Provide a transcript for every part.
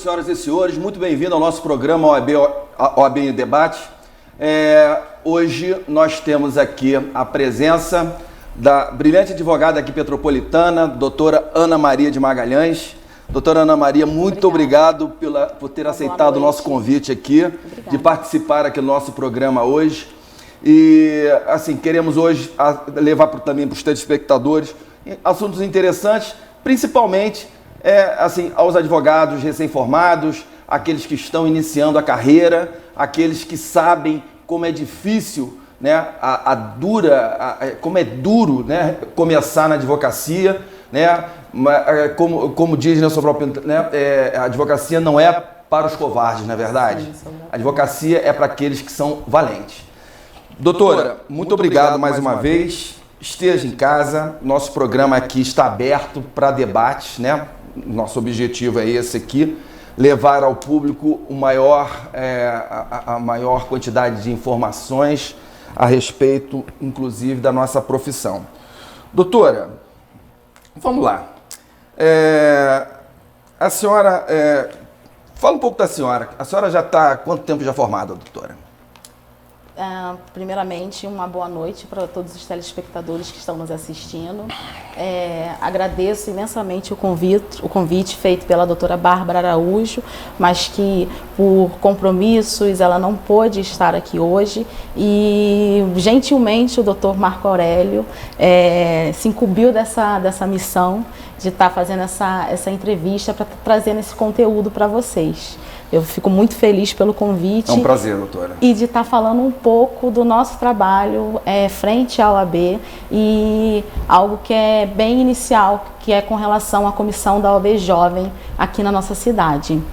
noite, senhoras e senhores. Muito bem-vindo ao nosso programa OAB em Debate. Hoje nós temos aqui a presença da brilhante advogada aqui petropolitana, doutora Ana Maria de Magalhães. Doutora Ana Maria, muito obrigado por ter aceitado o nosso convite aqui, de participar aqui do nosso programa hoje. E, assim, queremos hoje levar também para os telespectadores assuntos interessantes, principalmente assim, aos advogados recém-formados, aqueles que estão iniciando a carreira, aqueles que sabem como é difícil, né, como é duro, né, começar na advocacia, né, como diz na sua própria, né, a advocacia não é para os covardes, não é verdade? A advocacia é para aqueles que são valentes. Doutora, muito obrigado mais uma vez. Esteja em casa, nosso programa aqui está aberto para debates, né? Nosso objetivo é esse aqui, levar ao público a maior quantidade de informações a respeito, inclusive, da nossa profissão. Doutora, vamos lá. A senhora, fala um pouco da senhora. A senhora já está há quanto tempo já formada, doutora? Primeiramente, uma boa noite para todos os telespectadores que estão nos assistindo. Agradeço imensamente o convite feito pela doutora Bárbara Araújo, mas que por compromissos ela não pôde estar aqui hoje e gentilmente o doutor Marco Aurélio se incumbiu dessa missão de estar fazendo essa entrevista para trazer esse conteúdo para vocês. Eu fico muito feliz pelo convite. É um prazer, doutora. E de estar falando um pouco do nosso trabalho frente à OAB e algo que é bem inicial, que é com relação à comissão da OAB Jovem aqui na nossa cidade.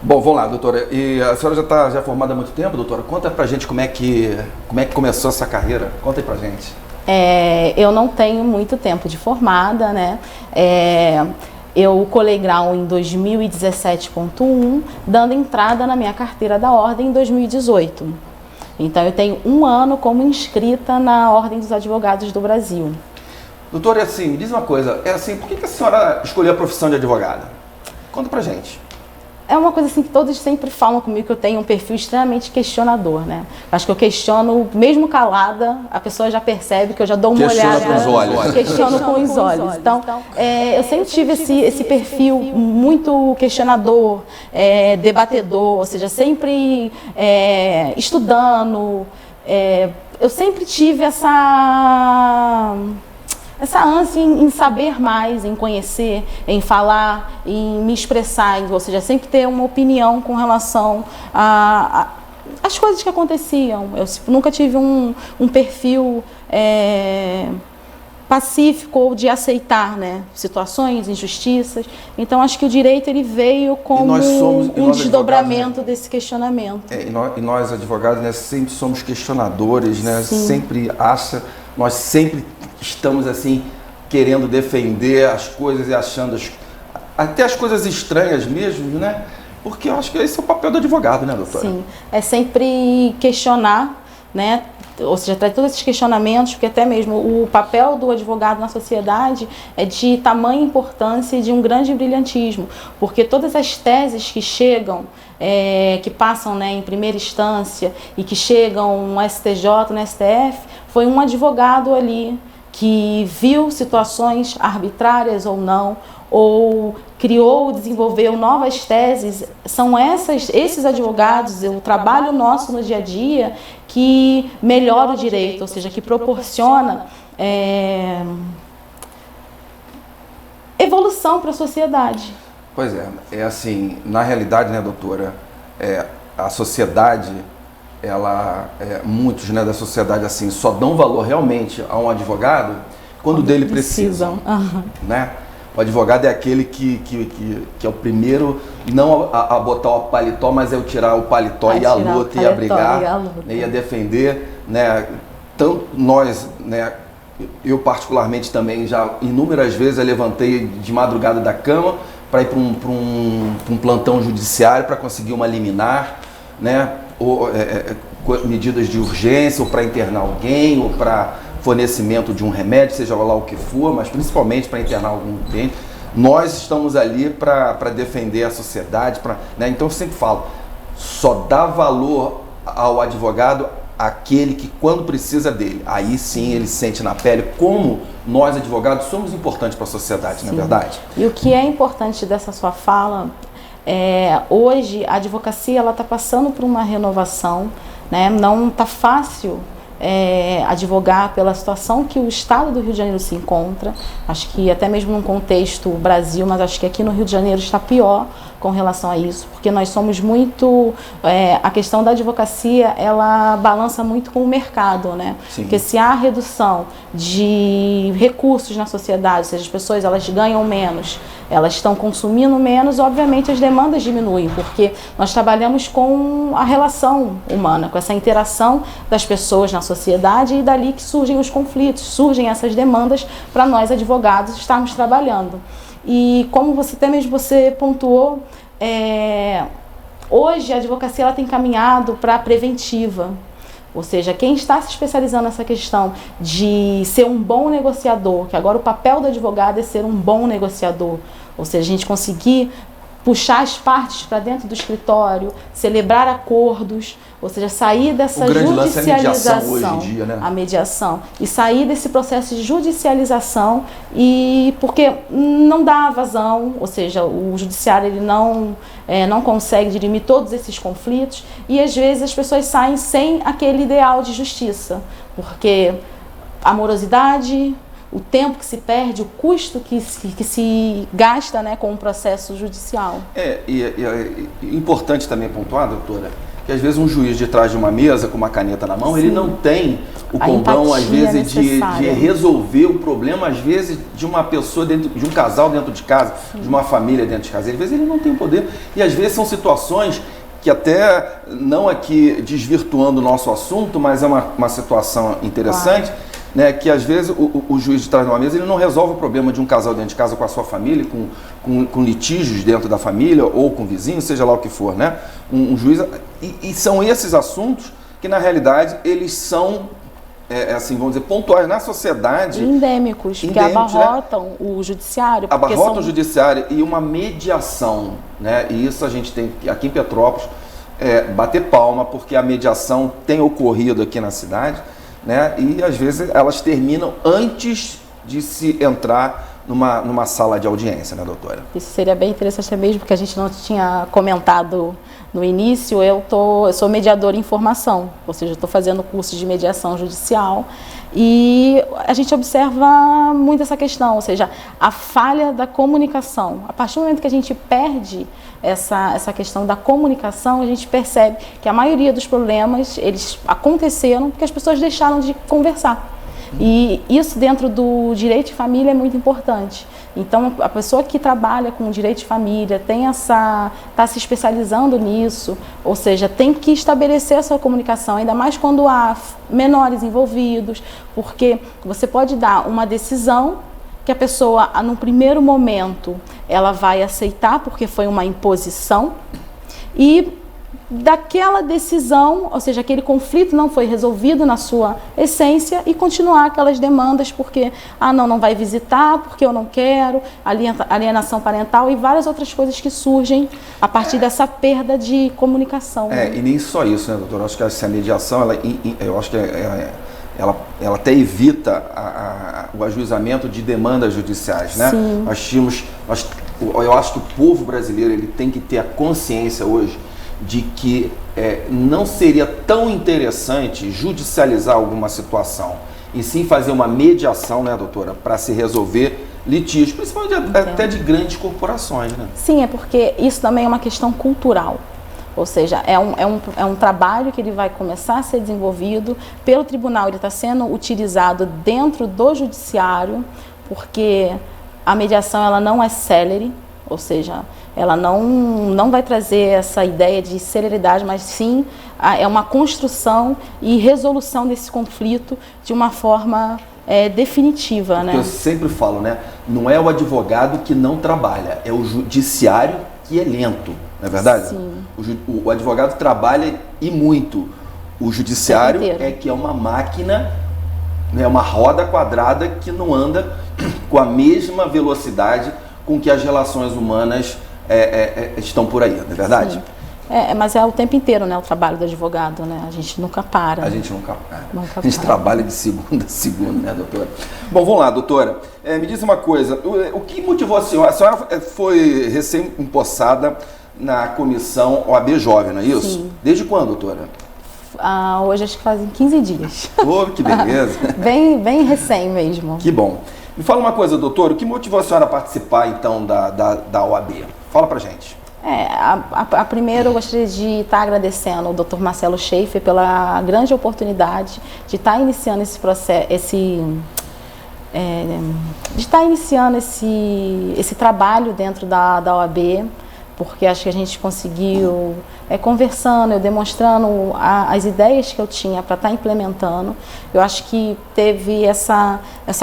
Bom, vamos lá, doutora. E a senhora já está formada há muito tempo, doutora? Conta pra gente como é que começou essa carreira. Conta aí pra gente. Eu não tenho muito tempo de formada, né? Eu colei grau em 2017.1, dando entrada na minha carteira da Ordem em 2018. Então, eu tenho um ano como inscrita na Ordem dos Advogados do Brasil. Doutora, assim, me diz uma coisa, por que a senhora escolheu a profissão de advogada? Conta pra gente. É uma coisa assim que todos sempre falam comigo, que eu tenho um perfil extremamente questionador, né? Acho que eu questiono, mesmo calada, a pessoa já percebe que eu já dou uma olhada. Com os olhos. Questiono com os olhos. Então, eu sempre tive esse perfil muito questionador, debatedor, ou seja, sempre estudando. Eu sempre tive essa ânsia em saber mais, em conhecer, em falar, em me expressar, ou seja, sempre ter uma opinião com relação às coisas que aconteciam. Eu nunca tive um perfil pacífico ou de aceitar, né, situações, injustiças. Então, acho que o direito ele veio como um desdobramento desse questionamento. E nós advogados, né, sempre somos questionadores, né, nós sempre estamos assim querendo defender as coisas e achando até as coisas estranhas mesmo, né? Porque eu acho que esse é o papel do advogado, né, doutora? Sim, é sempre questionar, né? Ou seja, traz todos esses questionamentos, porque até mesmo o papel do advogado na sociedade é de tamanha importância e de um grande brilhantismo, porque todas as teses que chegam, que passam, né, em primeira instância e que chegam no STJ, no STF, foi um advogado ali que viu situações arbitrárias ou não, ou criou, desenvolveu novas teses. São esses advogados, o trabalho nosso no dia a dia, que melhora o direito, ou seja, que proporciona evolução para a sociedade. Pois é assim, na realidade, né, doutora, a sociedade, muitos, né, da sociedade assim só dão valor realmente a um advogado quando dele precisam. Né? O advogado é aquele que é o primeiro não a botar o paletó, mas é o tirar o paletó e a luta e a brigar, né, e a defender, né? Tanto nós, né, eu particularmente também já inúmeras vezes eu levantei de madrugada da cama para ir para um plantão judiciário para conseguir uma liminar, né? Ou medidas de urgência, ou para internar alguém, ou para fornecimento de um remédio, seja lá o que for, mas principalmente para internar algum cliente. Nós estamos ali para defender a sociedade, né? Então eu sempre falo, só dá valor ao advogado aquele que quando precisa dele, aí sim ele sente na pele como nós advogados somos importantes para a sociedade, não é verdade? E o que é importante dessa sua fala hoje a advocacia ela está passando por uma renovação, né? Não está fácil advogar pela situação que o estado do Rio de Janeiro se encontra. Acho que até mesmo num contexto Brasil, mas acho que aqui no Rio de Janeiro está pior com relação a isso, porque nós somos muito... a questão da advocacia, ela balança muito com o mercado, né? Sim. Porque se há redução de recursos na sociedade, ou seja, as pessoas elas ganham menos, elas estão consumindo menos, obviamente as demandas diminuem, porque nós trabalhamos com a relação humana, com essa interação das pessoas na sociedade e dali que surgem os conflitos, surgem essas demandas para nós advogados estarmos trabalhando. E como até mesmo você pontuou, hoje a advocacia ela tem caminhado para a preventiva, ou seja, quem está se especializando nessa questão de ser um bom negociador, que agora o papel do advogado é ser um bom negociador, ou seja, a gente conseguir puxar as partes para dentro do escritório, celebrar acordos, ou seja, sair dessa judicialização, hoje em dia, né? A mediação, e sair desse processo de judicialização, e porque não dá vazão, ou seja, o judiciário ele não consegue dirimir todos esses conflitos, e às vezes as pessoas saem sem aquele ideal de justiça, porque a morosidade, o tempo que se perde, o custo que se gasta, né, com o processo judicial. É importante também pontuar, doutora, que às vezes um juiz de trás de uma mesa com uma caneta na mão, sim, ele não tem o condão, às vezes, de resolver o problema, às vezes, de uma pessoa, de um casal dentro de casa, sim, de uma família dentro de casa. Às vezes ele não tem o poder, e às vezes são situações que até, não aqui desvirtuando o nosso assunto, mas é uma situação interessante, claro, né, que às vezes o juiz de trás de uma mesa ele não resolve o problema de um casal dentro de casa com a sua família, com litígios dentro da família ou com vizinhos, seja lá o que for, né? Um juiz, e são esses assuntos que na realidade eles são assim, vamos dizer, pontuais na sociedade. Endêmicos, que abarrotam, né, o judiciário. Abarrotam o judiciário e uma mediação, né? E isso a gente tem aqui em Petrópolis bater palma, porque a mediação tem ocorrido aqui na cidade, né? E às vezes elas terminam antes de se entrar numa sala de audiência, né, doutora? Isso seria bem interessante mesmo, porque a gente não tinha comentado no início. Eu sou mediadora em formação, ou seja, estou fazendo curso de mediação judicial, e a gente observa muito essa questão, ou seja, a falha da comunicação. A partir do momento que a gente perde essa questão da comunicação, a gente percebe que a maioria dos problemas, eles aconteceram porque as pessoas deixaram de conversar. E isso dentro do direito de família é muito importante. Então, a pessoa que trabalha com direito de família está se especializando nisso, ou seja, tem que estabelecer essa comunicação, ainda mais quando há menores envolvidos, porque você pode dar uma decisão que a pessoa, num primeiro momento, ela vai aceitar porque foi uma imposição, e daquela decisão, ou seja, aquele conflito não foi resolvido na sua essência, e continuar aquelas demandas porque, não vai visitar, porque eu não quero, alienação parental e várias outras coisas que surgem a partir dessa perda de comunicação. Né? E nem só isso, né, doutora? Eu acho que essa mediação, eu acho que ela até evita o ajuizamento de demandas judiciais, né? Sim. Eu acho que o povo brasileiro ele tem que ter a consciência hoje de que não seria tão interessante judicializar alguma situação, e sim fazer uma mediação, né, doutora, para se resolver litígios, principalmente até de grandes corporações, né? Sim, é porque isso também é uma questão cultural. Ou seja, é um trabalho que ele vai começar a ser desenvolvido pelo tribunal, ele está sendo utilizado dentro do judiciário, porque a mediação ela não é célere, ou seja, ela não vai trazer essa ideia de celeridade, mas sim é uma construção e resolução desse conflito de uma forma definitiva. Porque né? Eu sempre falo, né? Não é o advogado que não trabalha, é o judiciário que é lento, não é verdade? Sim. O advogado trabalha e muito. O judiciário que é uma máquina, né, uma roda quadrada que não anda com a mesma velocidade com que as relações humanas estão por aí, não é verdade? Sim. Mas é o tempo inteiro, né, o trabalho do advogado, né? A gente nunca para. A gente nunca para. Nunca a gente para. trabalha de segunda a segunda, né, doutora? Bom, vamos lá, doutora. Me diz uma coisa, o que motivou a senhora? A senhora foi recém-empossada na comissão OAB Jovem, não é isso? Sim. Desde quando, doutora? Hoje acho que fazem 15 dias. Oh, que beleza. bem recém mesmo. Que bom. Me fala uma coisa, doutora, o que motivou a senhora a participar, então, da OAB? Fala pra gente. Primeiro eu gostaria de estar agradecendo ao Dr. Marcelo Schaefer pela grande oportunidade de estar iniciando esse processo, de estar iniciando esse trabalho dentro da OAB, porque acho que a gente conseguiu, conversando, eu demonstrando as ideias que eu tinha para estar implementando. Eu acho que teve essa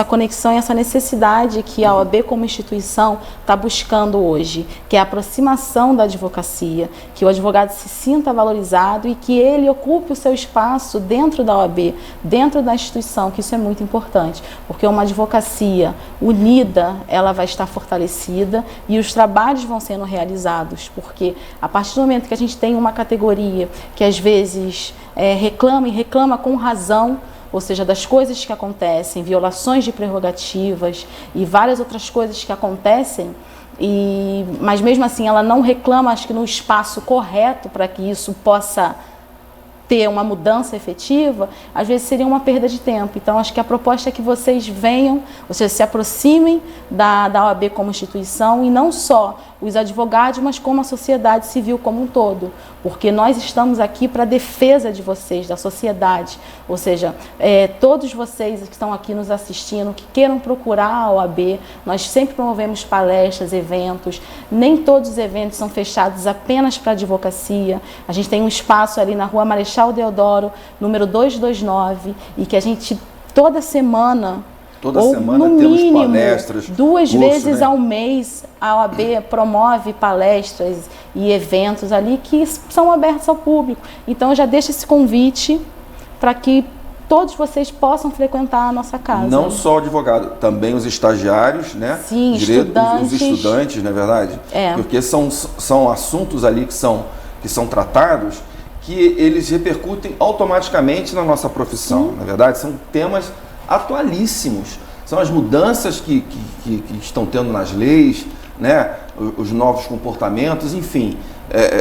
conexão e essa necessidade que a OAB como instituição está buscando hoje, que é a aproximação da advocacia, que o advogado se sinta valorizado e que ele ocupe o seu espaço dentro da OAB, dentro da instituição, que isso é muito importante, porque uma advocacia unida, ela vai estar fortalecida e os trabalhos vão sendo realizados, porque a partir do momento que a gente tem uma categoria que às vezes reclama com razão, ou seja, das coisas que acontecem, violações de prerrogativas e várias outras coisas que acontecem, mas mesmo assim ela não reclama, acho que no espaço correto para que isso possa ter uma mudança efetiva, às vezes seria uma perda de tempo. Então, acho que a proposta é que vocês venham, ou seja, se aproximem da OAB como instituição e não só os advogados, mas como a sociedade civil como um todo, porque nós estamos aqui para a defesa de vocês, da sociedade, ou seja, todos vocês que estão aqui nos assistindo, que queiram procurar a OAB, nós sempre promovemos palestras, eventos, nem todos os eventos são fechados apenas para a advocacia, a gente tem um espaço ali na Rua Marechal Deodoro, número 229, e que a gente toda semana... Toda semana temos palestras. 2 vezes ao mês a OAB promove palestras e eventos ali que são abertos ao público. Então eu já deixo esse convite para que todos vocês possam frequentar a nossa casa. Não só o advogado, também os estagiários, né? Sim, estudantes. Os estudantes, não é verdade? Porque são assuntos ali que são tratados que eles repercutem automaticamente na nossa profissão, na verdade? São temas atualíssimos. São as mudanças que estão tendo nas leis, né? Os novos comportamentos, enfim.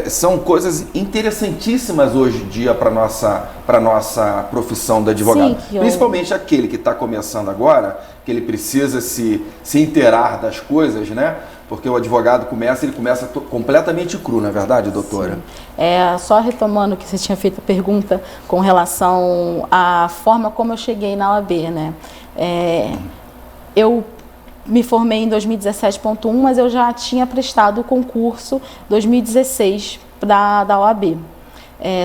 São coisas interessantíssimas hoje em dia para a nossa profissão de advogado. Sim, principalmente aquele que está começando agora, que ele precisa se inteirar das coisas, né? Porque o advogado ele começa completamente cru, não é verdade, doutora? Sim. Só retomando que você tinha feito a pergunta com relação à forma como eu cheguei na OAB, né? Eu me formei em 2017.1, mas eu já tinha prestado o concurso 2016 da OAB.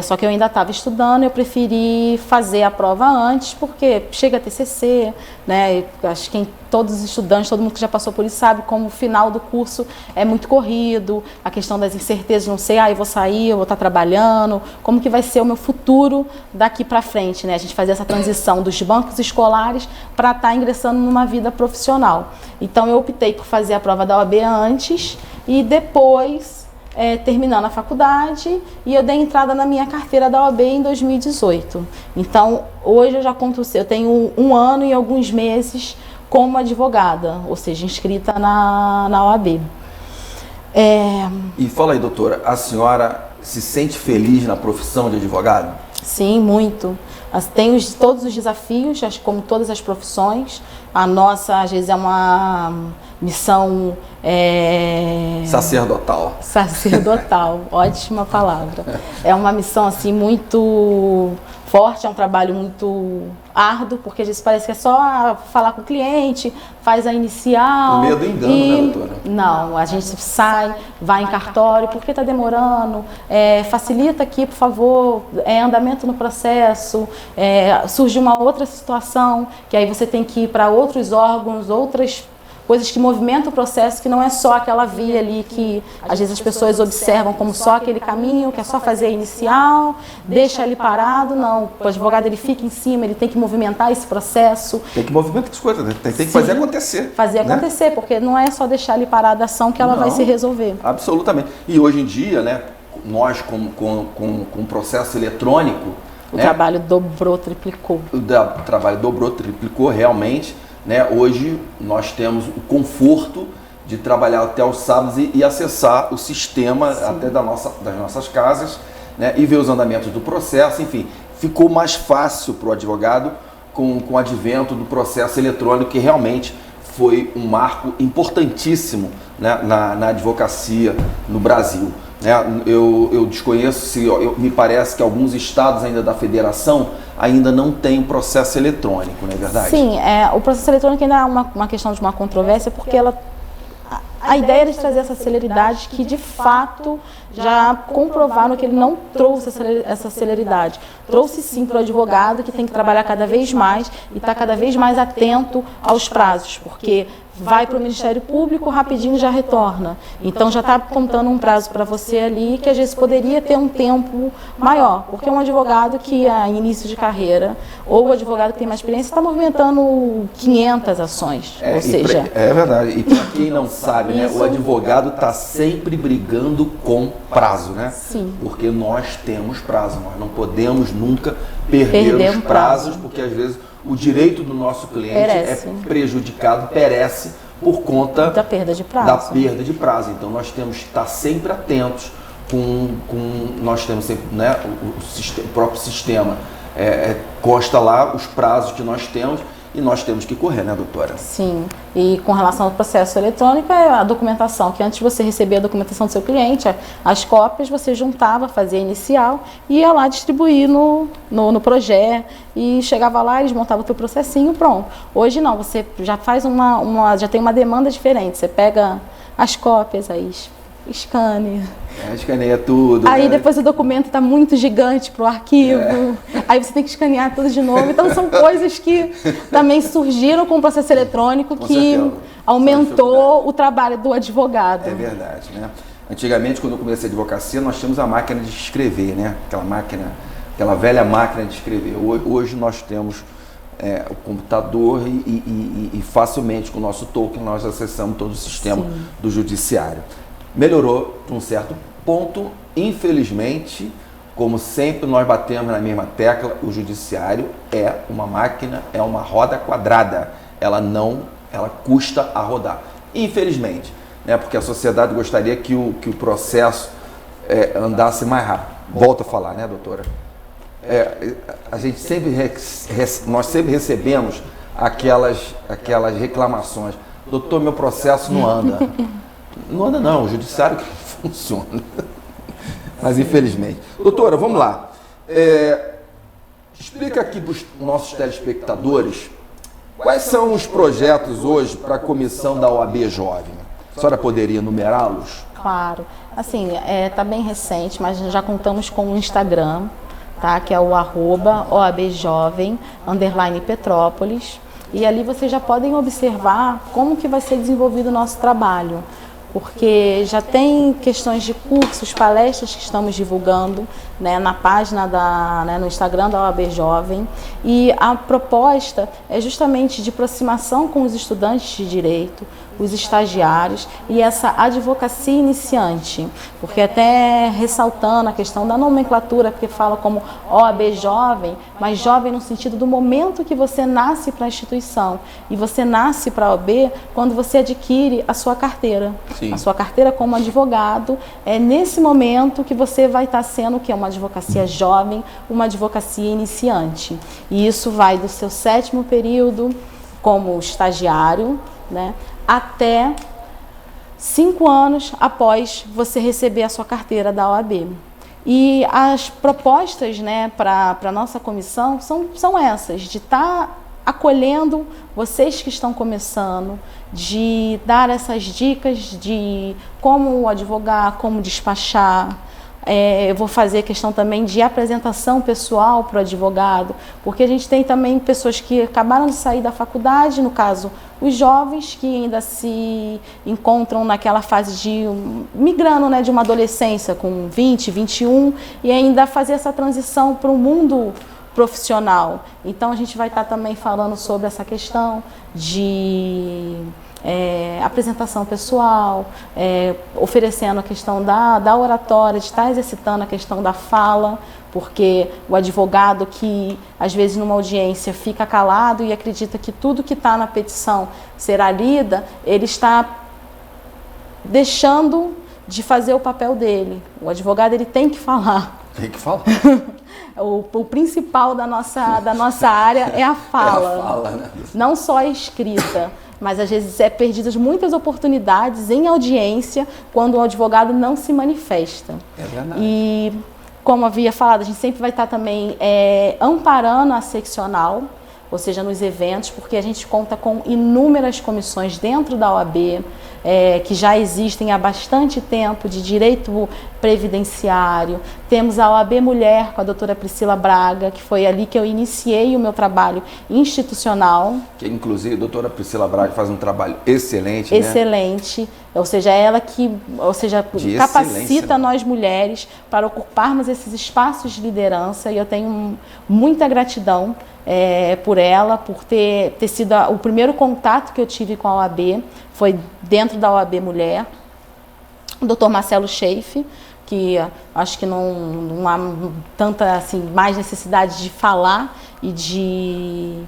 Só que eu ainda estava estudando, eu preferi fazer a prova antes, porque chega a TCC, né? Acho que todos os estudantes, todo mundo que já passou por isso sabe como o final do curso é muito corrido, a questão das incertezas, não sei, eu vou sair, eu vou estar trabalhando, como que vai ser o meu futuro daqui para frente, né? A gente fazer essa transição dos bancos escolares para estar ingressando numa vida profissional. Então eu optei por fazer a prova da OAB antes e depois... terminando a faculdade, e eu dei entrada na minha carteira da OAB em 2018. Então, hoje eu tenho 1 ano e alguns meses como advogada, ou seja, inscrita na OAB. E fala aí, doutora, a senhora se sente feliz na profissão de advogado? Sim, muito. Tem todos os desafios, como todas as profissões. A nossa, às vezes, é uma missão... Sacerdotal. Sacerdotal, ótima palavra. É uma missão, assim, muito forte, é um trabalho muito árduo, porque às vezes parece que é só falar com o cliente, faz a inicial. O medo engana, né, doutora? Não, a gente sai, vai em cartório, porque está demorando, facilita aqui, por favor, andamento no processo, surge uma outra situação, que aí você tem que ir para outros órgãos, coisas que movimentam o processo, que não é só aquela via ali que às vezes as pessoas observam como só aquele caminho, que é só fazer a inicial, deixa ali parado. Não, o advogado ele fica em cima, ele tem que movimentar esse processo. Tem que movimentar as coisas, né? Tem que fazer acontecer. Fazer né? acontecer, porque não é só deixar ali parada a ação que ela vai se resolver. Absolutamente. E hoje em dia, né, nós com processo eletrônico, o trabalho dobrou, triplicou. O trabalho dobrou, triplicou realmente. Né? Hoje nós temos o conforto de trabalhar até os sábados e acessar o sistema até das nossas casas, né? E ver os andamentos do processo. Enfim, ficou mais fácil para o advogado com o advento do processo eletrônico, que realmente foi um marco importantíssimo, né, na advocacia no Brasil. Eu desconheço, me parece que alguns estados ainda da federação ainda não têm processo eletrônico, não é verdade? Sim, o processo eletrônico ainda é uma questão de uma controvérsia, porque a ideia era de trazer essa celeridade que, de fato, já comprovaram que ele não trouxe essa celeridade. Trouxe sim para o advogado, que tem que trabalhar cada vez mais e estar cada vez mais atento aos prazos, porque vai para o Ministério Público, rapidinho já retorna. Então já está contando um prazo para você ali que às vezes poderia ter um tempo maior, porque um advogado que é início de carreira ou o advogado que tem mais experiência está movimentando 500 ações, ou seja... É verdade, e para quem não sabe, né, o advogado está sempre brigando com prazo, né? Sim. Porque nós temos prazo, nós não podemos nunca perder os prazos, porque às vezes o direito do nosso cliente é prejudicado, perece por conta da perda de prazo. Então nós temos que estar sempre atentos nós temos sempre, né, o próprio sistema consta lá os prazos que nós temos e nós temos que correr, né, doutora? Sim, e com relação ao processo eletrônico, é a documentação, que antes de você receber a documentação do seu cliente, as cópias você juntava, fazia inicial e ia lá distribuir no projeto e chegava lá, eles montavam o teu processinho, pronto. Hoje não, você já faz já tem uma demanda diferente, você pega as cópias, aí escaneia. Escaneia tudo. Aí depois o documento está muito gigante para o arquivo. Aí você tem que escanear tudo de novo. Então são coisas que também surgiram com o processo eletrônico que aumentou o trabalho do advogado. É verdade, né? Antigamente, quando eu comecei a advocacia, nós tínhamos a máquina de escrever, né? Aquela velha máquina de escrever. Hoje nós temos o computador e facilmente com o nosso token nós acessamos todo o sistema do judiciário. Melhorou de um certo ponto, infelizmente, como sempre nós batemos na mesma tecla, o judiciário é uma máquina, é uma roda quadrada, ela custa a rodar, infelizmente, né, porque a sociedade gostaria que o processo andasse mais rápido. Volto a falar, né, doutora? Nós sempre recebemos aquelas reclamações, doutor, meu processo não anda. Não anda não, o judiciário que funciona. Mas infelizmente. Doutora, vamos lá. Explica aqui para os nossos telespectadores quais são os projetos hoje para a comissão da OAB Jovem. A senhora poderia enumerá-los? Claro. Assim, tá bem recente, mas já contamos com o Instagram, tá? Que é o @OABjovem_Petrópolis. E ali vocês já podem observar como que vai ser desenvolvido o nosso trabalho. Porque já tem questões de cursos, palestras que estamos divulgando, né, na página no Instagram da OAB Jovem, e a proposta é justamente de aproximação com os estudantes de direito, os estagiários e essa advocacia iniciante, porque até ressaltando a questão da nomenclatura, porque fala como OAB Jovem, mas jovem no sentido do momento que você nasce para a instituição, e você nasce para a OAB quando você adquire a sua carteira. Sim. A sua carteira como advogado, é nesse momento que você vai estar sendo o que é uma advocacia jovem, uma advocacia iniciante. E isso vai do seu 7º período como estagiário, né, até 5 anos após você receber a sua carteira da OAB. E as propostas, né, para a nossa comissão são essas, de estar acolhendo vocês que estão começando, de dar essas dicas de como advogar, como despachar, eu vou fazer questão também de apresentação pessoal para o advogado, porque a gente tem também pessoas que acabaram de sair da faculdade, no caso, os jovens que ainda se encontram naquela fase de migrando, né, de uma adolescência com 20, 21 e ainda fazer essa transição para o mundo profissional. Então a gente vai estar também falando sobre essa questão de apresentação pessoal, oferecendo a questão da oratória, de estar exercitando a questão da fala, porque o advogado que às vezes numa audiência fica calado e acredita que tudo que está na petição será lida, ele está deixando de fazer o papel dele. O advogado ele tem que falar. Tem que falar. O principal da nossa área é a fala. É a fala, né? Não só a escrita, mas às vezes perdidas muitas oportunidades em audiência quando o advogado não se manifesta. É verdade. E, como havia falado, a gente sempre vai estar também amparando a seccional, ou seja, nos eventos, porque a gente conta com inúmeras comissões dentro da OAB, que já existem há bastante tempo, de direito previdenciário. Temos a OAB Mulher com a doutora Priscila Braga, que foi ali que eu iniciei o meu trabalho institucional. Que inclusive a doutora Priscila Braga faz um trabalho excelente, excelente, né? Ou seja, ela que capacita, né, nós mulheres para ocuparmos esses espaços de liderança, e eu tenho muita gratidão por ela, por ter sido o primeiro contato que eu tive com a OAB, foi dentro da OAB Mulher. O doutor Marcelo Scheif, que acho que não há tanta assim, mais necessidade de falar e de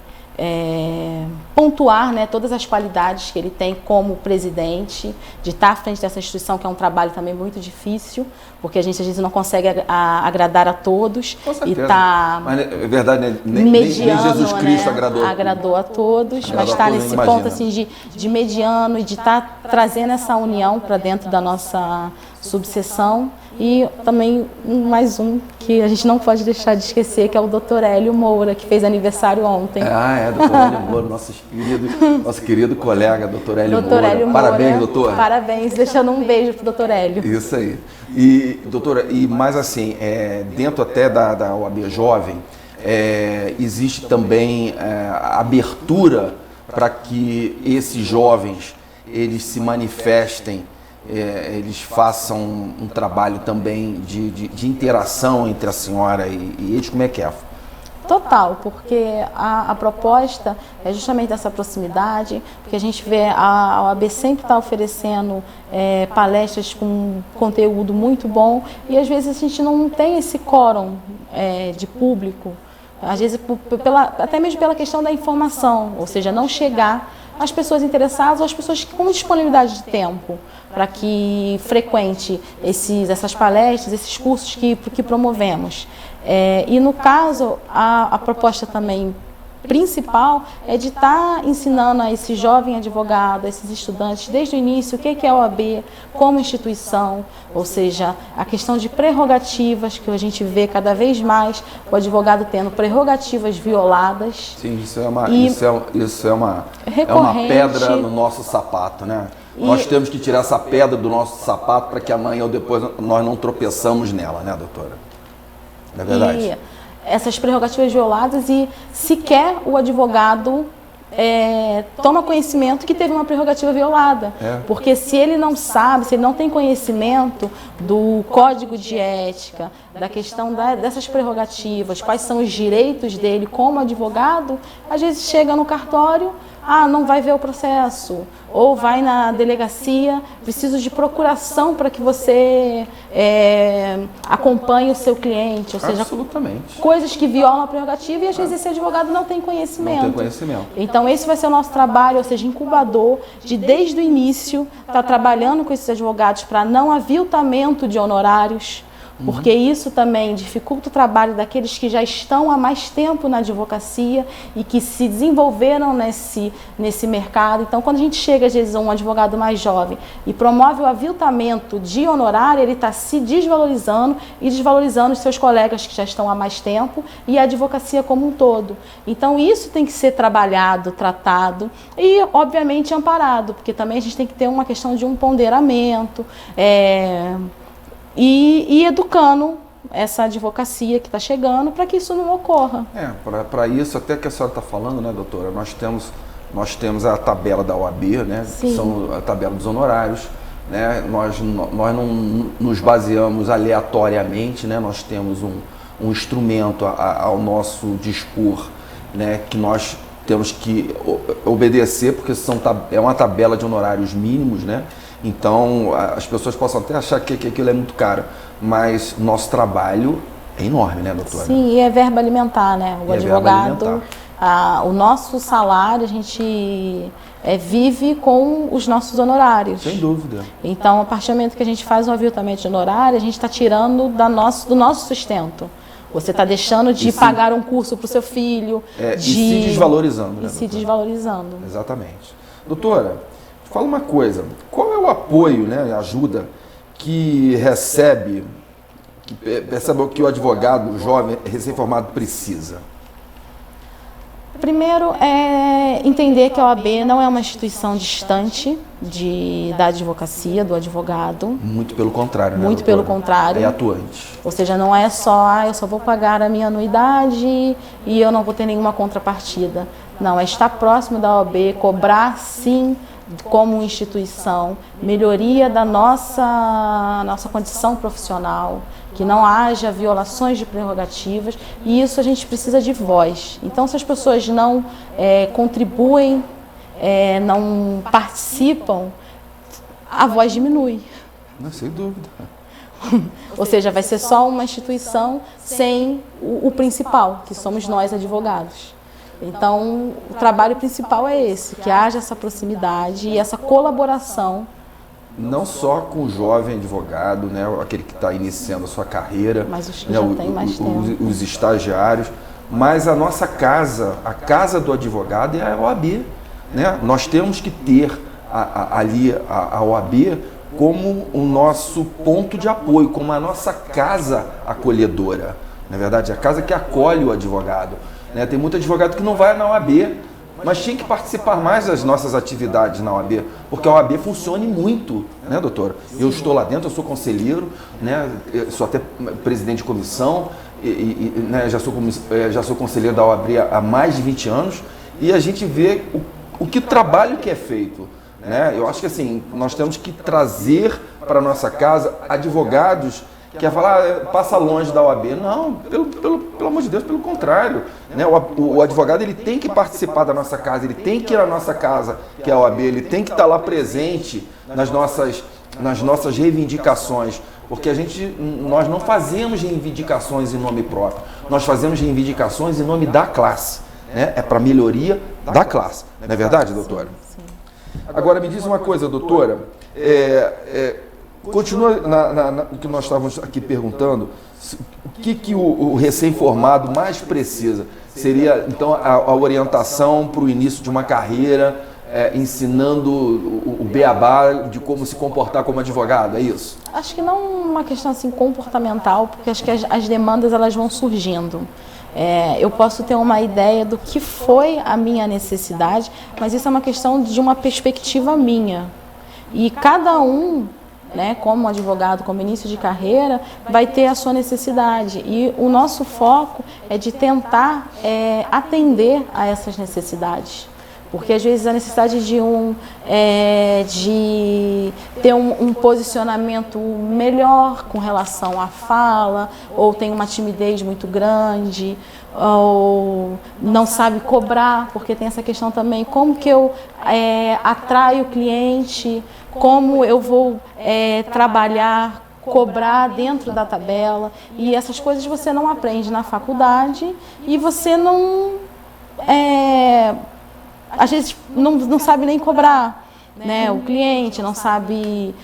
pontuar, né, todas as qualidades que ele tem como presidente, de estar à frente dessa instituição, que é um trabalho também muito difícil, porque a gente às vezes não consegue agradar a todos. Com certeza. E tá, mas é verdade, né? Nem Jesus Cristo, né, agradou a todos, mas está nesse ponto assim, de mediano e de estar trazendo essa união para dentro da nossa subseção. E também mais um que a gente não pode deixar de esquecer, que é o Dr. Hélio Moura, que fez aniversário ontem. Dr. Hélio Moura, nosso querido colega, Dr. Hélio Moura. Hélio Parabéns, Moura, doutor. Parabéns, deixando um beijo pro Dr. Hélio. Isso aí. E, doutora, mais assim, dentro até da OAB Jovem, existe também abertura para que esses jovens eles se manifestem, eles façam um trabalho também de interação entre a senhora e eles. Como é que é? Total, porque a proposta é justamente essa proximidade, porque a gente vê a OAB sempre está oferecendo palestras com conteúdo muito bom, e às vezes a gente não tem esse quórum de público, às vezes até mesmo pela questão da informação, ou seja, não chegar às pessoas interessadas ou às pessoas com disponibilidade de tempo para que frequente essas palestras, esses cursos que promovemos. E no caso, a proposta também principal é de estar ensinando a esse jovem advogado, a esses estudantes, desde o início, o que é a OAB como instituição, ou seja, a questão de prerrogativas, que a gente vê cada vez mais o advogado tendo prerrogativas violadas. Sim, isso é uma pedra no nosso sapato, né? Nós temos que tirar essa pedra do nosso sapato para que amanhã ou depois nós não tropeçamos nela, né, doutora? Não é verdade? E essas prerrogativas violadas, e sequer o advogado toma conhecimento que teve uma prerrogativa violada. Porque se ele não sabe, se ele não tem conhecimento do código de ética, da questão dessas prerrogativas, quais são os direitos dele como advogado, às vezes chega no cartório, não vai ver o processo, ou vai na delegacia, preciso de procuração para que você acompanhe o seu cliente, ou seja, absolutamente, coisas que violam a prerrogativa, e às vezes esse advogado não tem conhecimento. Não tem conhecimento. Então esse vai ser o nosso trabalho, ou seja, incubador, de desde o início estar trabalhando com esses advogados para não aviltamento de honorários, porque isso também dificulta o trabalho daqueles que já estão há mais tempo na advocacia e que se desenvolveram nesse mercado. Então, quando a gente chega, às vezes, a um advogado mais jovem e promove o aviltamento de honorário, ele está se desvalorizando e desvalorizando os seus colegas que já estão há mais tempo e a advocacia como um todo. Então, isso tem que ser trabalhado, tratado e, obviamente, amparado, porque também a gente tem que ter uma questão de um ponderamento, e educando essa advocacia que está chegando para que isso não ocorra. Para isso, até que a senhora está falando, né, doutora, nós temos a tabela da OAB, né, que são a tabela dos honorários, né, nós não nos baseamos aleatoriamente, né, nós temos um instrumento ao nosso dispor, né, que nós temos que obedecer, porque é uma tabela de honorários mínimos, né? Então as pessoas possam até achar que aquilo é muito caro, mas nosso trabalho é enorme, né, doutora? Sim, e é verba alimentar, né? O advogado, o nosso salário, a gente vive com os nossos honorários. Sem dúvida. Então, a partir do momento que a gente faz um aviltamento de honorário, a gente está tirando do nosso sustento. Você está deixando de pagar um curso para o seu filho. E se desvalorizando. E se desvalorizando. Exatamente. Doutora, fala uma coisa. Qual é o apoio, né, a ajuda que recebe, que o advogado, o jovem recém-formado precisa? Primeiro é entender que a OAB não é uma instituição distante da advocacia, do advogado. Muito pelo contrário, né, Muito doutora? pelo contrário. É atuante. Ou seja, não é só, eu só vou pagar a minha anuidade e eu não vou ter nenhuma contrapartida. Não, é estar próximo da OAB, cobrar sim, como instituição, melhoria da nossa condição profissional, que não haja violações de prerrogativas, e isso a gente precisa de voz. Então, se as pessoas não contribuem, não participam, a voz diminui. Não, sem dúvida. Ou seja, vai ser só uma instituição sem o principal, que somos nós advogados. Então, o trabalho principal é esse, que haja essa proximidade e essa colaboração. Não só com o jovem advogado, né, aquele que está iniciando a sua carreira, mas os que né, já têm mais tempo. Os estagiários, mas a nossa casa, a casa do advogado é a OAB. Né? Nós temos que ter ali a OAB como o nosso ponto de apoio, como a nossa casa acolhedora. Na verdade, a casa que acolhe o advogado. Né? Tem muito advogado que não vai na OAB, mas tinha que participar mais das nossas atividades na OAB, porque a OAB funciona muito, né, doutora? Eu estou lá dentro, eu sou conselheiro, né, eu sou até presidente de comissão, né, já sou conselheiro da OAB há mais de 20 anos, e a gente vê o trabalho que é feito. Né? Eu acho que assim, nós temos que trazer para a nossa casa advogados que falar, passa longe da OAB. Não, pelo amor de Deus, pelo contrário. Né? O advogado ele tem que participar da nossa casa, ele tem que ir à nossa casa, que é a OAB, ele tem que estar lá presente nas nossas reivindicações, porque nós não fazemos reivindicações em nome próprio, nós fazemos reivindicações em nome da classe. Né? É para melhoria da classe. Não é verdade, doutora? Sim. Agora, me diz uma coisa, doutora. Continua no que nós estávamos aqui perguntando, o que o recém-formado mais precisa? Seria, então, a orientação para o início de uma carreira, ensinando o beabá de como se comportar como advogado, é isso? Acho que não uma questão assim comportamental, porque acho que as demandas elas vão surgindo. Eu posso ter uma ideia do que foi a minha necessidade, mas isso é uma questão de uma perspectiva minha. E cada um, né, como advogado, como início de carreira, vai ter a sua necessidade. E o nosso foco é de tentar atender a essas necessidades. Porque às vezes a necessidade de ter um posicionamento melhor com relação à fala, ou tem uma timidez muito grande, ou não sabe cobrar, porque tem essa questão também, como que eu atraio o cliente, como eu vou trabalhar, cobrar dentro da tabela, e essas coisas você não aprende na faculdade e você não... às vezes não sabe nem cobrar, né? O cliente não sabe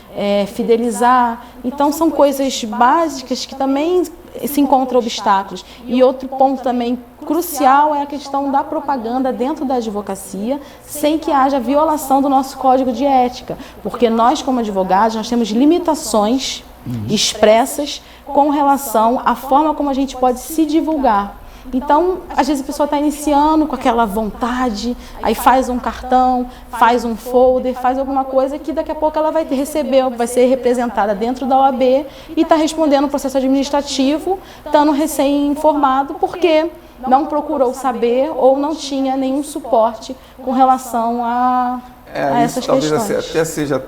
fidelizar. Então são coisas básicas que também se encontram obstáculos. E outro ponto também crucial é a questão da propaganda dentro da advocacia, sem que haja violação do nosso código de ética. Porque nós, como advogados, nós temos limitações expressas com relação à forma como a gente pode se divulgar. Então, às vezes a pessoa está iniciando com aquela vontade, aí faz um cartão, faz um folder, faz alguma coisa que daqui a pouco ela vai receber, vai ser representada dentro da OAB e está respondendo o processo administrativo, estando recém-informado, porque não procurou saber ou não tinha nenhum suporte com relação a essas talvez questões. Até seja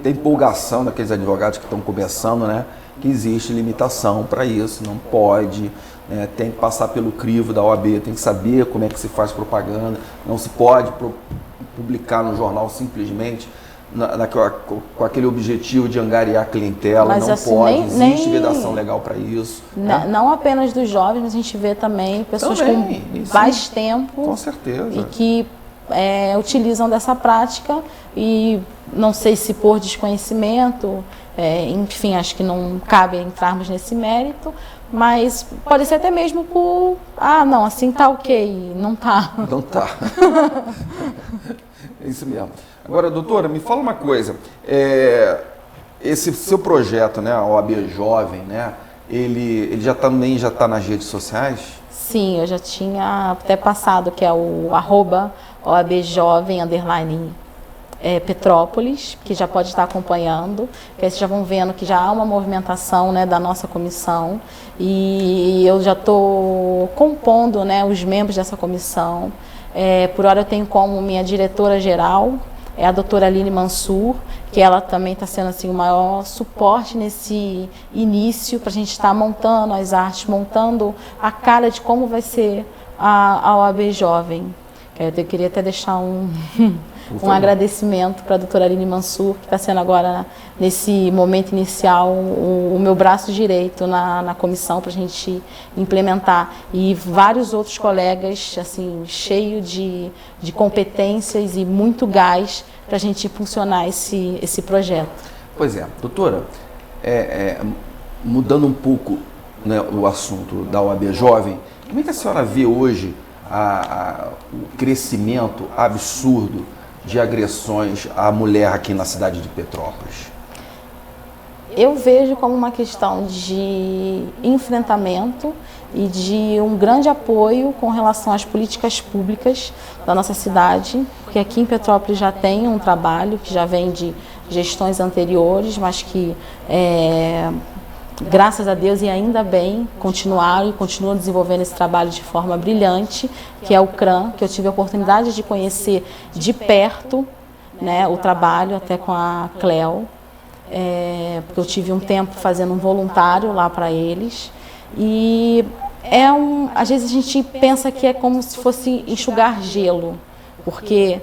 tem empolgação daqueles advogados que estão começando, né? Que existe limitação para isso, não pode, né, tem que passar pelo crivo da OAB, tem que saber como é que se faz propaganda, não se pode publicar no jornal simplesmente com aquele objetivo de angariar clientela, mas, não assim, pode, existe vedação legal para isso. Né? Não apenas dos jovens, mas a gente vê também pessoas com mais tempo, com certeza, e que utilizam dessa prática e não sei se por desconhecimento, enfim, acho que não cabe entrarmos nesse mérito, mas pode ser até mesmo por, não, assim tá ok, não tá. Não tá. É isso mesmo. Agora, doutora, me fala uma coisa, esse seu projeto, né, a OAB Jovem, né, ele também já está nas redes sociais? Sim, eu já tinha até passado, que é o @OABjovem Petrópolis, que já pode estar acompanhando, que aí vocês já vão vendo que já há uma movimentação, né, da nossa comissão, e eu já estou compondo, né, os membros dessa comissão. Por hora eu tenho como minha diretora-geral, a doutora Aline Mansur, que ela também está sendo assim, o maior suporte nesse início para a gente estar montando as artes, montando a cara de como vai ser a OAB Jovem. Eu queria até deixar um agradecimento para a doutora Aline Mansur, que está sendo agora, nesse momento inicial, o meu braço direito na comissão para a gente implementar. E vários outros colegas, assim, cheio de competências e muito gás para a gente impulsionar esse projeto. Pois é, doutora, mudando um pouco, né, o assunto da OAB Jovem, como é que a senhora vê hoje o crescimento absurdo de agressões à mulher aqui na cidade de Petrópolis? Eu vejo como uma questão de enfrentamento e de um grande apoio com relação às políticas públicas da nossa cidade, porque aqui em Petrópolis já tem um trabalho que já vem de gestões anteriores, mas que graças a Deus e ainda bem, continuam desenvolvendo esse trabalho de forma brilhante, que é o CRAM, que eu tive a oportunidade de conhecer de perto, né, o trabalho até com a Cleo, porque eu tive um tempo fazendo um voluntário lá para eles, e às vezes a gente pensa que é como se fosse enxugar gelo, porque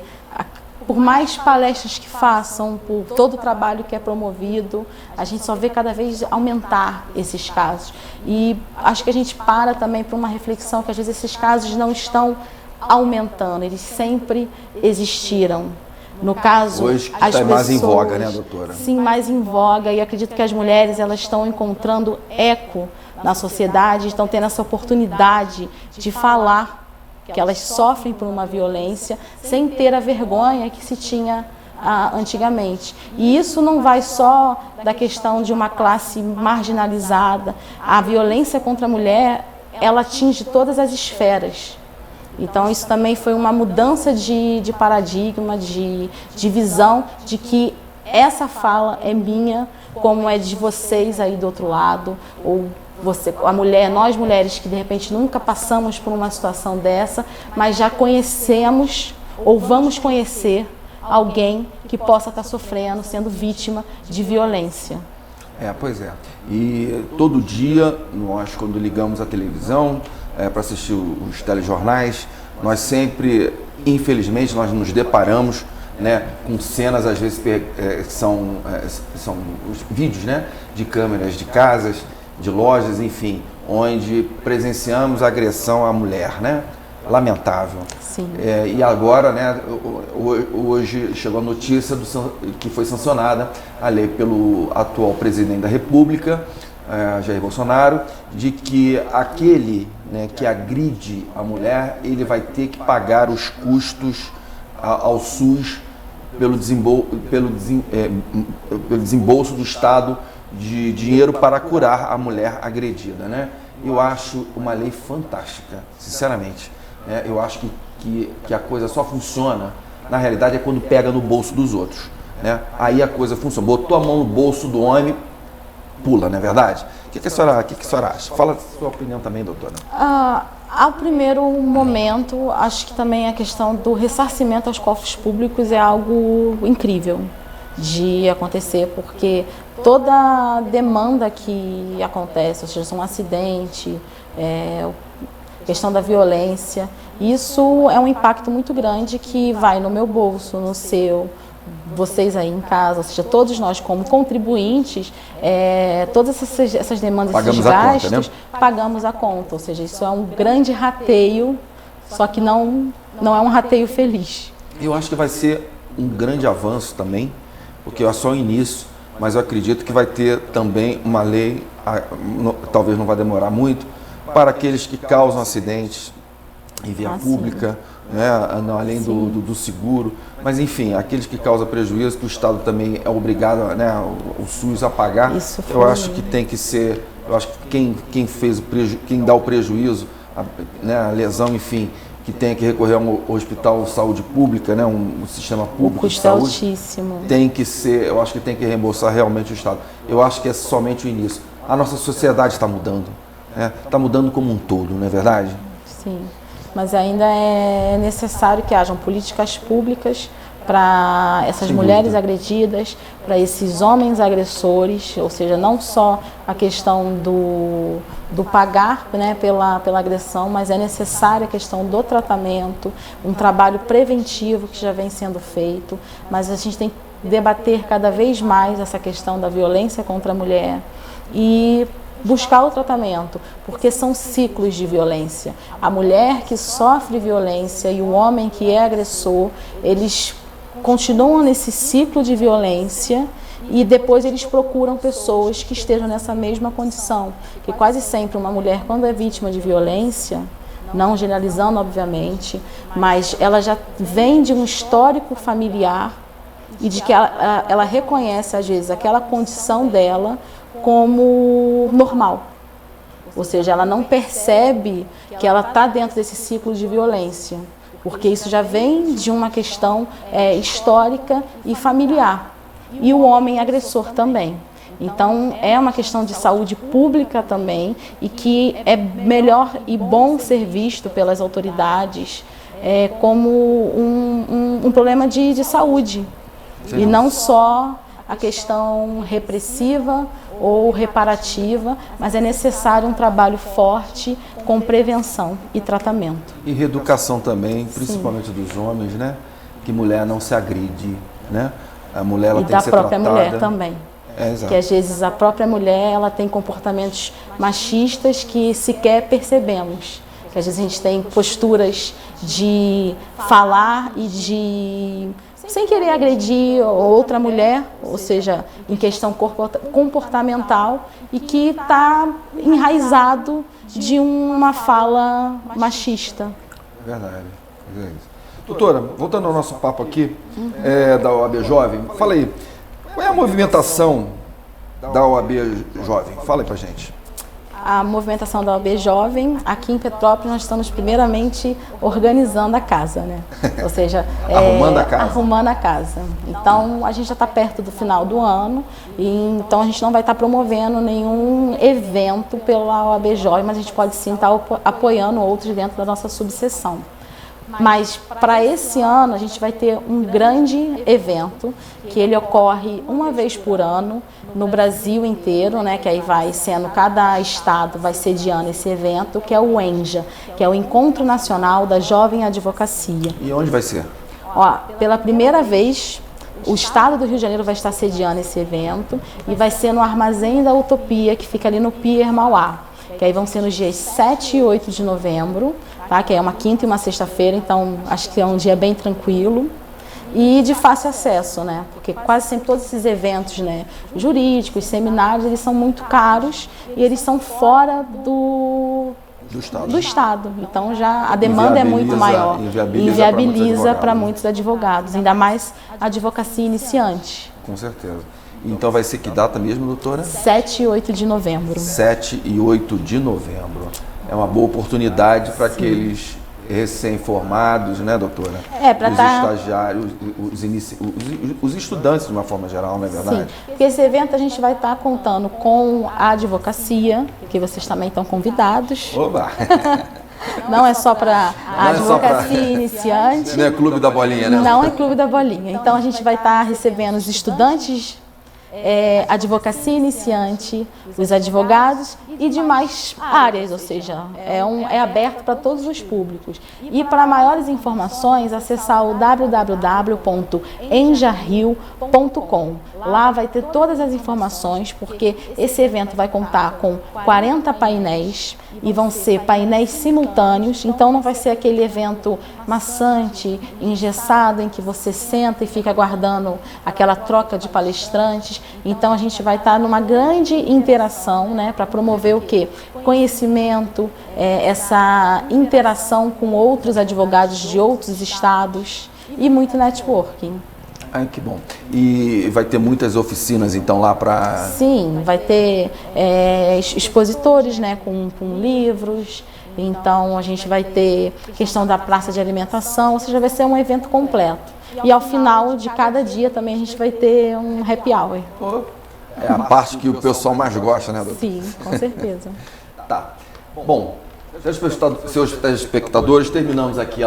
por mais palestras que façam, por todo o trabalho que é promovido, a gente só vê cada vez aumentar esses casos. E acho que a gente para também para uma reflexão que às vezes esses casos não estão aumentando, eles sempre existiram. No caso, hoje que as está mais em pessoas, voga, né, doutora? Sim, mais em voga, e acredito que as mulheres elas estão encontrando eco na sociedade, estão tendo essa oportunidade de falar que elas sofrem por uma violência sem ter a vergonha que se tinha antigamente. E isso não vai só da questão de uma classe marginalizada. A violência contra a mulher, ela atinge todas as esferas. Então isso também foi uma mudança de paradigma, de visão, de que essa fala é minha, como é de vocês aí do outro lado, ou nós mulheres que de repente nunca passamos por uma situação dessa, mas já conhecemos ou vamos conhecer alguém que possa estar sofrendo, sendo vítima de violência. Pois é. E todo dia, nós quando ligamos a televisão para assistir os telejornais, nós sempre, infelizmente, nós nos deparamos, né, com cenas, às vezes são os vídeos, né, de câmeras de casas, de lojas, enfim, onde presenciamos agressão à mulher, né? Lamentável. Sim. E agora, né, hoje chegou a notícia que foi sancionada a lei pelo atual presidente da República, Jair Bolsonaro, de que aquele, né, que agride a mulher, ele vai ter que pagar os custos ao SUS pelo desembolso do Estado de dinheiro para curar a mulher agredida, né? eu acho uma lei fantástica, sinceramente. Eu acho que a coisa só funciona, na realidade, é quando pega no bolso dos outros. Né? Aí a coisa funciona. Botou a mão no bolso do homem, pula, não é verdade? O que a senhora acha? Fala a sua opinião também, doutora. Ao primeiro momento, acho que também a questão do ressarcimento aos cofres públicos é algo incrível de acontecer, porque toda demanda que acontece, ou seja, um acidente, questão da violência, isso é um impacto muito grande que vai no meu bolso, no seu, vocês aí em casa, ou seja, todos nós como contribuintes, todas essas demandas, pagamos esses gastos, a conta, né? Pagamos a conta, ou seja, isso é um grande rateio, só que não é um rateio feliz. Eu acho que vai ser um grande avanço também, porque é só o início, mas eu acredito que vai ter também uma lei, talvez não vai demorar muito, para aqueles que causam acidentes em via pública, né, além do seguro, mas enfim, aqueles que causam prejuízo, que o Estado também é obrigado, né, o SUS a pagar. Eu acho que tem que ser, eu acho que quem dá o prejuízo, a lesão, enfim, que tenha que recorrer a um hospital de saúde pública, né, um sistema público de saúde, altíssimo. Tem que ser, eu acho que tem que reembolsar realmente o Estado. Eu acho que é somente o início. A nossa sociedade está mudando, está mudando como um todo, não é verdade? Sim. Mas ainda é necessário que hajam políticas públicas para essas mulheres agredidas, para esses homens agressores, ou seja, não só a questão do pagar, né, pela agressão, mas é necessária a questão do tratamento, um trabalho preventivo que já vem sendo feito, mas a gente tem que debater cada vez mais essa questão da violência contra a mulher e buscar o tratamento, porque são ciclos de violência. A mulher que sofre violência e o homem que é agressor, eles continuam nesse ciclo de violência e depois eles procuram pessoas que estejam nessa mesma condição. Que quase sempre uma mulher, quando é vítima de violência, não generalizando obviamente, mas ela já vem de um histórico familiar e de que ela reconhece às vezes aquela condição dela como normal, ou seja, ela não percebe que ela está dentro desse ciclo de violência, porque isso já vem de uma questão histórica e familiar, e o homem agressor também. Então é uma questão de saúde pública também, e que é melhor e bom ser visto pelas autoridades como um problema de saúde, e não só a questão repressiva ou reparativa, mas é necessário um trabalho forte com prevenção e tratamento. E reeducação também, principalmente dos homens, né? Que mulher não se agride, né? A mulher ela tem que ser tratada. E da própria mulher também. Exato. Que às vezes a própria mulher ela tem comportamentos machistas que sequer percebemos. Que às vezes a gente tem posturas de falar e de sem querer agredir outra mulher, ou seja, em questão comportamental, e que está enraizado de uma fala machista. Verdade. Doutora, voltando ao nosso papo aqui, da OAB Jovem, fala aí, qual é a movimentação da OAB Jovem? Fala aí pra gente. A movimentação da OAB Jovem, aqui em Petrópolis, nós estamos primeiramente organizando a casa, né? Ou seja, arrumando a casa. Então, a gente já está perto do final do ano, e então a gente não vai estar promovendo nenhum evento pela OAB Jovem, mas a gente pode sim estar apoiando outros dentro da nossa subseção. Mas para esse ano a gente vai ter um grande evento, que ele ocorre uma vez por ano no Brasil inteiro, né? Que aí vai sendo, cada estado vai sediando esse evento, que é o ENJA, que é o Encontro Nacional da Jovem Advocacia. E onde vai ser? Pela primeira vez, o estado do Rio de Janeiro vai estar sediando esse evento e vai ser no Armazém da Utopia, que fica ali no Pier Mauá. Que aí vão ser nos dias 7 e 8 de novembro, tá? Que é uma quinta e uma sexta-feira, então acho que é um dia bem tranquilo e de fácil acesso, né? Porque quase sempre todos esses eventos, né, jurídicos, seminários, eles são muito caros e eles são fora do estado. Então já a demanda é muito maior e inviabiliza para muitos advogados, ainda mais a advocacia iniciante. Com certeza. Então vai ser que data mesmo, doutora? 7 e 8 de novembro. 7 e 8 de novembro. É uma boa oportunidade para aqueles recém-formados, né, doutora? Para os estagiários, os estudantes de uma forma geral, não é verdade? Sim, porque esse evento a gente vai estar contando com a advocacia, que vocês também estão convidados. Oba! Não é só para a advocacia iniciante. Não é clube da bolinha, né? Não é clube da bolinha. Então a gente vai estar recebendo os estudantes, advocacia iniciante, os advogados e demais áreas, ou seja, é aberto para todos os públicos. E para maiores informações, acessar o www.enjario.com. Lá vai ter todas as informações, porque esse evento vai contar com 40 painéis e vão ser painéis simultâneos, então não vai ser aquele evento maçante, engessado, em que você senta e fica aguardando aquela troca de palestrantes. Então a gente vai estar numa grande interação, né, para promover o quê? Conhecimento, essa interação com outros advogados de outros estados e muito networking. Ai, que bom. E vai ter muitas oficinas, então, lá para... Sim, vai ter expositores, né, com livros. Então, a gente vai ter questão da praça de alimentação, ou seja, vai ser um evento completo. E ao final de cada dia também a gente vai ter um happy hour. É a parte que o pessoal mais gosta, né, doutor? Sim, com certeza. Tá. Bom, seus telespectadores, terminamos aqui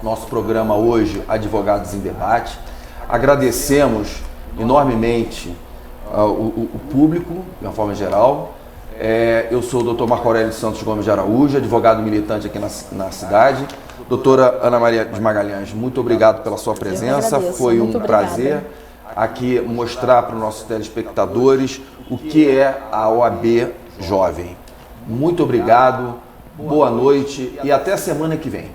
nosso programa hoje, Advogados em Debate. Agradecemos enormemente o público, de uma forma geral. Eu sou o Dr. Marco Aurélio Santos Gomes de Araújo, advogado militante aqui na cidade. Doutora Ana Maria de Magalhães, muito obrigado pela sua presença. Foi um prazer aqui mostrar para os nossos telespectadores o que é a OAB Jovem. Muito obrigado, boa noite e até a semana que vem.